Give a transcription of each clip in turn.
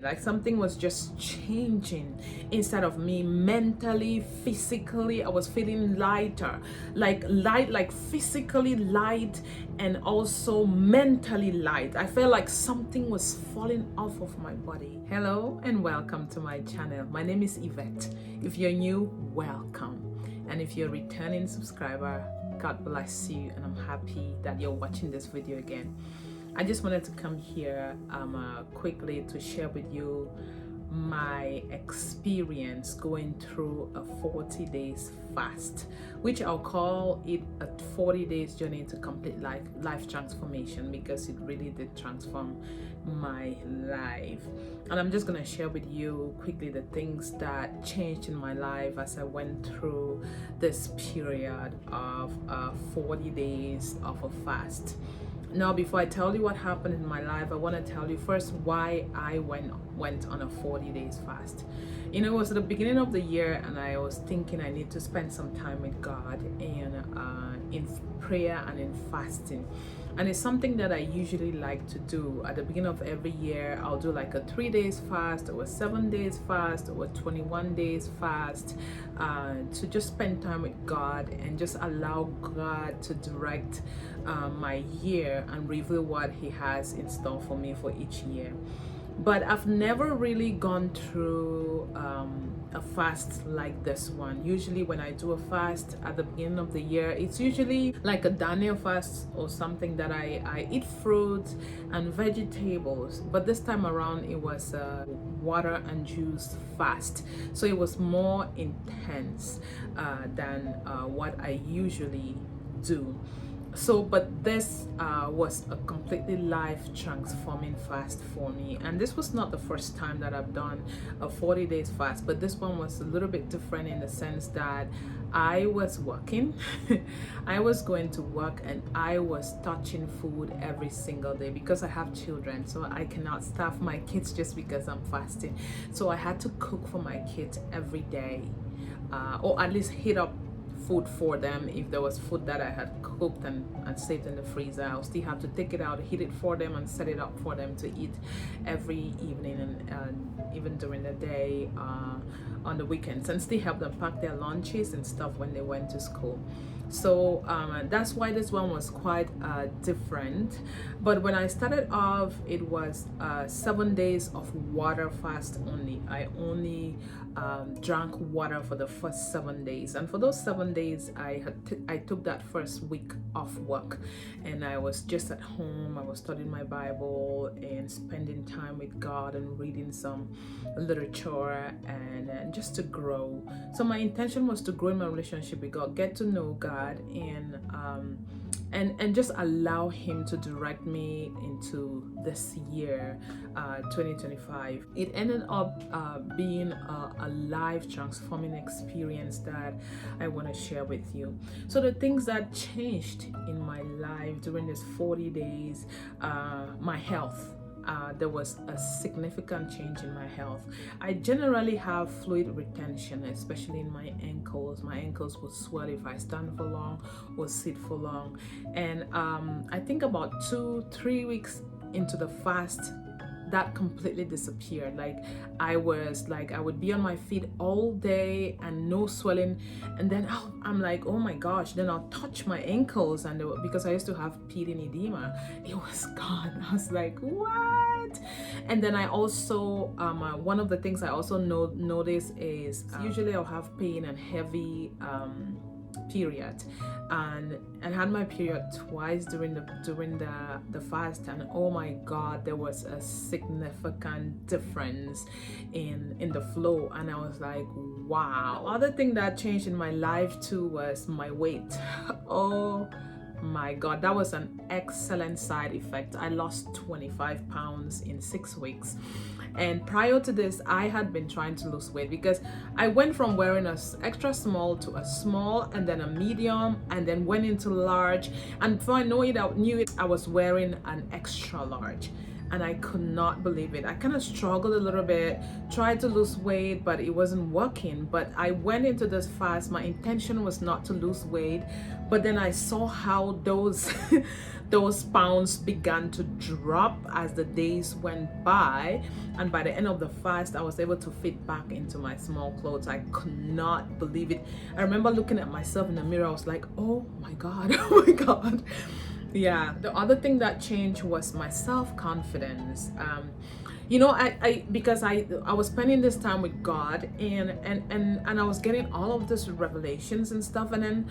Like something was just changing inside of me, mentally, physically. I was feeling lighter, like light, like physically light, and also mentally light. I felt like something was falling off of my body. Hello and welcome to my channel. My name is Yvette. If you're new, welcome. And if you're a returning subscriber, God bless you, and I'm happy that you're watching this video again. I just wanted to come here quickly to share with you my experience going through a 40 days fast, which I'll call it a 40 days journey to complete life transformation, because it really did transform my life. And I'm just gonna share with you quickly the things that changed in my life as I went through this period of 40 days of a fast. Now, before I tell you what happened in my life, I want to tell you first why I went on a 40 days fast. You know, it was at the beginning of the year, and I was thinking I need to spend some time with God and in prayer and in fasting. And it's something that I usually like to do at the beginning of every year. I'll do like a 3 days fast, or a 7 days fast, or a 21 days fast, to just spend time with God and just allow God to direct my year and reveal what He has in store for me for each year. But I've never really gone through a fast like this one. Usually when I do a fast at the beginning of the year, it's usually like a Daniel fast or something that I eat fruits and vegetables. But this time around it was a water and juice fast. So it was more intense than what I usually do. So but this was a completely life transforming fast for me, and this was not the first time that I've done a 40 days fast, but this one was a little bit different in the sense that I was working I was going to work, and I was touching food every single day because I have children, so I cannot starve my kids just because I'm fasting. So I had to cook for my kids every day, or at least heat up food for them. If there was food that I had cooked and saved in the freezer, I'll still have to take it out, heat it for them, and set it up for them to eat every evening, and even during the day, on the weekends, and still help them pack their lunches and stuff when they went to school. So that's why this one was quite different. But when I started off, it was 7 days of water fast only. I only drank water for the first 7 days, and for those 7 days I took that first week off work, and I was just at home. I was studying my Bible and spending time with God and reading some literature, and just to grow. So my intention was to grow in my relationship with God, get to know God, and just allow Him to direct me into this year, 2025. It ended up being a life transforming experience that I want to share with you. So the things that changed in my life during this 40 days, my health. There was a significant change in my health. I generally have fluid retention, especially in my ankles. My ankles would swell if I stand for long or sit for long. And I think about 2-3 weeks into the fast, that completely disappeared. I would be on my feet all day and no swelling, and then I'm like, oh my gosh, then I'll touch my ankles, and because I used to have pedal edema, it was gone. I was like, what? And then I also one of the things I also notice is usually I'll have pain and heavy period, and had my period twice during the fast, and oh my God, there was a significant difference in the flow, and I was like, wow. The other thing that changed in my life too was my weight. Oh my God, that was an excellent side effect. I lost 25 pounds in 6 weeks. And prior to this, I had been trying to lose weight, because I went from wearing a extra small to a small, and then a medium, and then went into large, and before I knew it, I was wearing an extra large. And I could not believe it. I kind of struggled a little bit, tried to lose weight, but it wasn't working. But I went into this fast. My intention was not to lose weight, but then I saw how those those pounds began to drop as the days went by, and by the end of the fast I was able to fit back into my small clothes. I could not believe it. I remember looking at myself in the mirror. I was like, oh my god, oh my god. Yeah, the other thing that changed was my self-confidence. I because I was spending this time with God, and I was getting all of these revelations and stuff, and then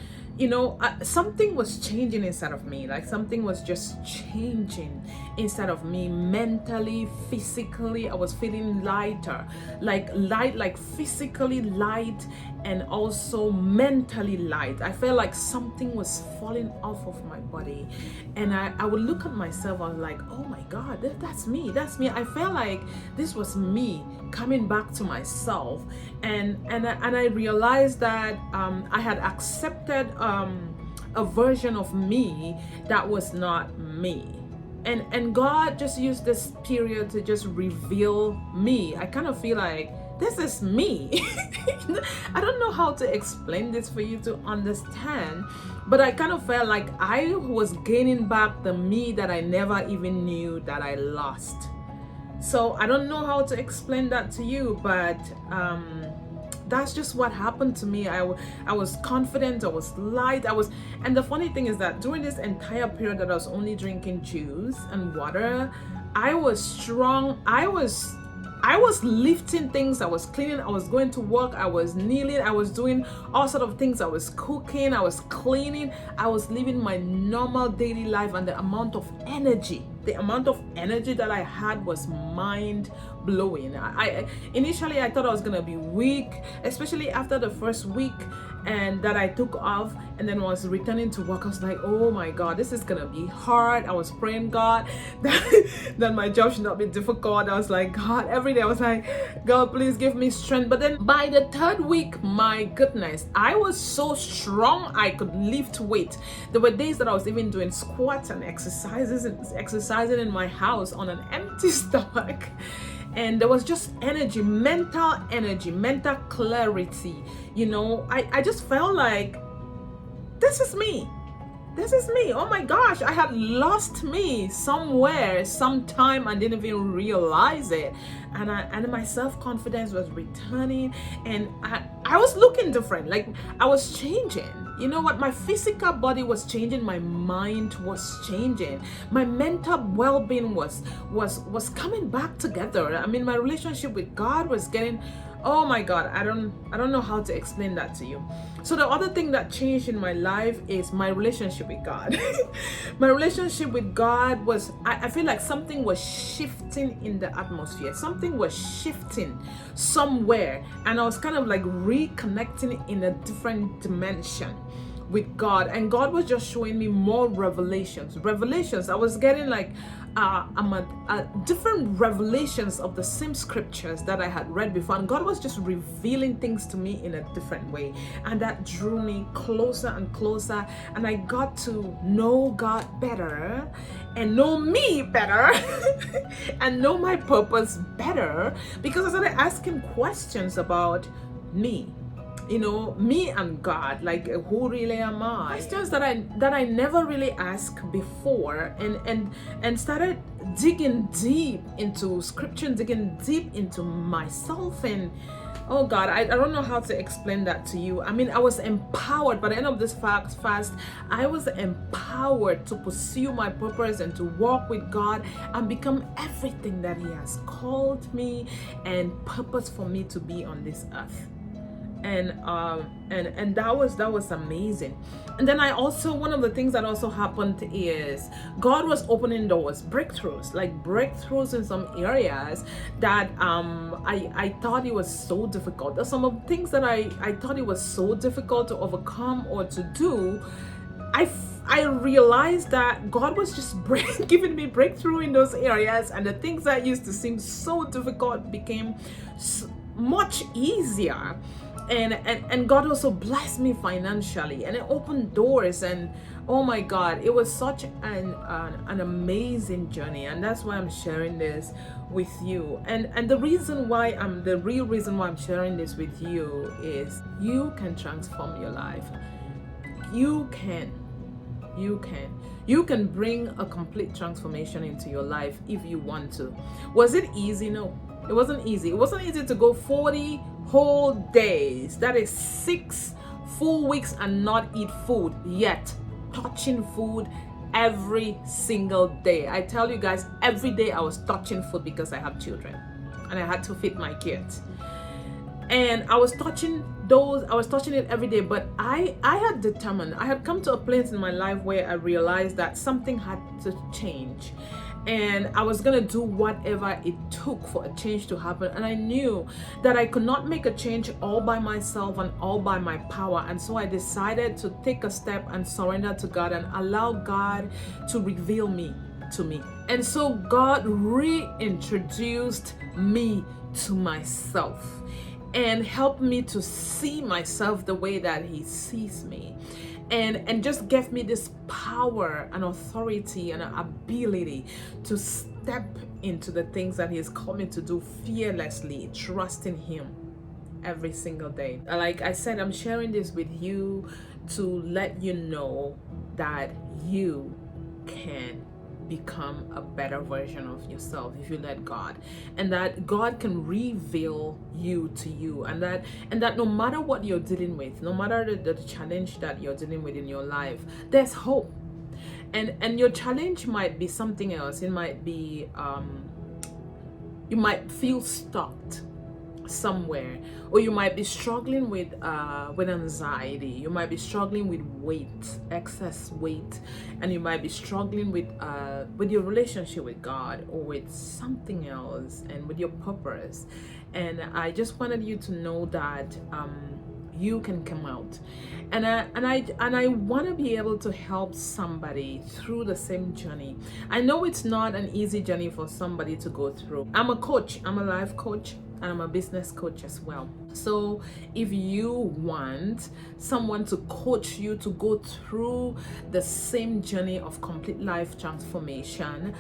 something was changing inside of me. Like something was just changing inside of me, mentally, physically. I was feeling lighter, like physically light, and also mentally light. I felt like something was falling off of my body, and I would look at myself. I was like, oh my god, that's me. I felt like this was me coming back to myself, and I realized that I had accepted a version of me that was not me. And God just used this period to just reveal me. I kind of feel like this is me. I don't know how to explain this for you to understand, but I kind of felt like I was gaining back the me that I never even knew that I lost. So I don't know how to explain that to you, but that's just what happened to me. I was confident, I was light, and the funny thing is that during this entire period that I was only drinking juice and water, I was strong. I was lifting things, I was cleaning, I was going to work, I was kneeling, I was doing all sort of things, I was cooking, I was cleaning, I was living my normal daily life, and the amount of energy that I had was mind blowing. I initially I thought I was gonna be weak, especially after the first week and that I took off and then was returning to work. I was like, oh my god, this is gonna be hard. I was praying God that my job should not be difficult. I was like, God, every day I was like, God, please give me strength. But then by the third week, my goodness, I was so strong I could lift weight. There were days that I was even doing squats and exercising in my house on an empty stomach. And there was just mental clarity. I just felt like this is me. Oh my gosh, I had lost me somewhere, sometime, and didn't even realize it. And my self-confidence was returning, and I was looking different. Like I was changing. You know what? My physical body was changing. My mind was changing. My mental well-being was coming back together. I mean, my relationship with God was getting. Oh my God, I don't know how to explain that to you. So the other thing that changed in my life is my relationship with God. My relationship with God was, I feel like something was shifting in the atmosphere. Something was shifting somewhere, and I was kind of like reconnecting in a different dimension with God, and God was just showing me more revelations. I was getting like different revelations of the same scriptures that I had read before, and God was just revealing things to me in a different way, and that drew me closer and closer, and I got to know God better and know me better and know my purpose better, because I started asking questions about me. Me and God, like who really am I? Questions that I never really asked before, and started digging deep into scripture, digging deep into myself, and oh God, I don't know how to explain that to you. I mean, I was empowered. By the end of this fast, I was empowered to pursue my purpose and to walk with God and become everything that He has called me and purpose for me to be on this earth. And that was amazing. And then one of the things that also happened is God was opening doors, breakthroughs in some areas that I thought it was so difficult. There's some of the things that I thought it was so difficult to overcome or to do. I realized that God was just giving me breakthrough in those areas, and the things that used to seem so difficult became much easier. And God also blessed me financially, and it opened doors, and oh my God, it was such an amazing journey, and that's why I'm sharing this with you. And the real reason why I'm sharing this with you is you can transform your life. You can. You can. You can bring a complete transformation into your life if you want to. Was it easy? No. It wasn't easy. It wasn't easy to go 40 whole days. That is 6 full weeks and not eat food, yet touching food every single day. I tell you guys, every day I was touching food because I have children and I had to feed my kids. And I was touching it every day, but I had determined, I had come to a place in my life where I realized that something had to change, and I was gonna do whatever it took for a change to happen. And I knew that I could not make a change all by myself and all by my power. And so I decided to take a step and surrender to God and allow God to reveal me to me. And so God reintroduced me to myself and helped me to see myself the way that He sees me, and just gave me this power and authority and ability to step into the things that He has called me to do fearlessly, trusting Him every single day. Like I said, I'm sharing this with you to let you know that you can become a better version of yourself if you let God, and that God can reveal you to you, and that no matter what you're dealing with, no matter the challenge that you're dealing with in your life, there's hope. And your challenge might be something else. It might be you might feel stuck somewhere, or you might be struggling with anxiety. You might be struggling with excess weight, and you might be struggling with your relationship with God, or with something else, and with your purpose. And I just wanted you to know that you can come out, and I want to be able to help somebody through the same journey. I know it's not an easy journey for somebody to go through. I'm a coach. I'm a life coach, and I'm a business coach as well. So if you want someone to coach you to go through the same journey of complete life transformation,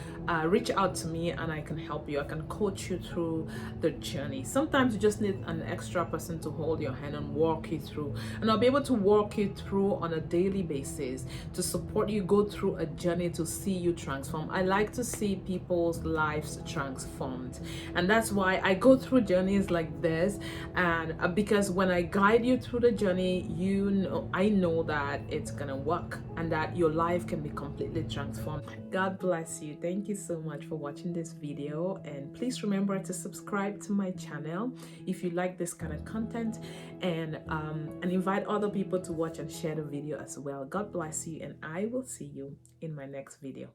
reach out to me and I can help you. I can coach you through the journey. Sometimes you just need an extra person to hold your hand and walk you through, and I'll be able to walk you through on a daily basis to support you go through a journey to see you transform. I like to see people's lives transformed, and that's why I go through journeys like this. And because when I guide you through the journey, I know that it's gonna work and that your life can be completely transformed. God bless you. Thank you so much for watching this video, and please remember to subscribe to my channel if you like this kind of content, and invite other people to watch and share the video as well. God bless you, and I will see you in my next video.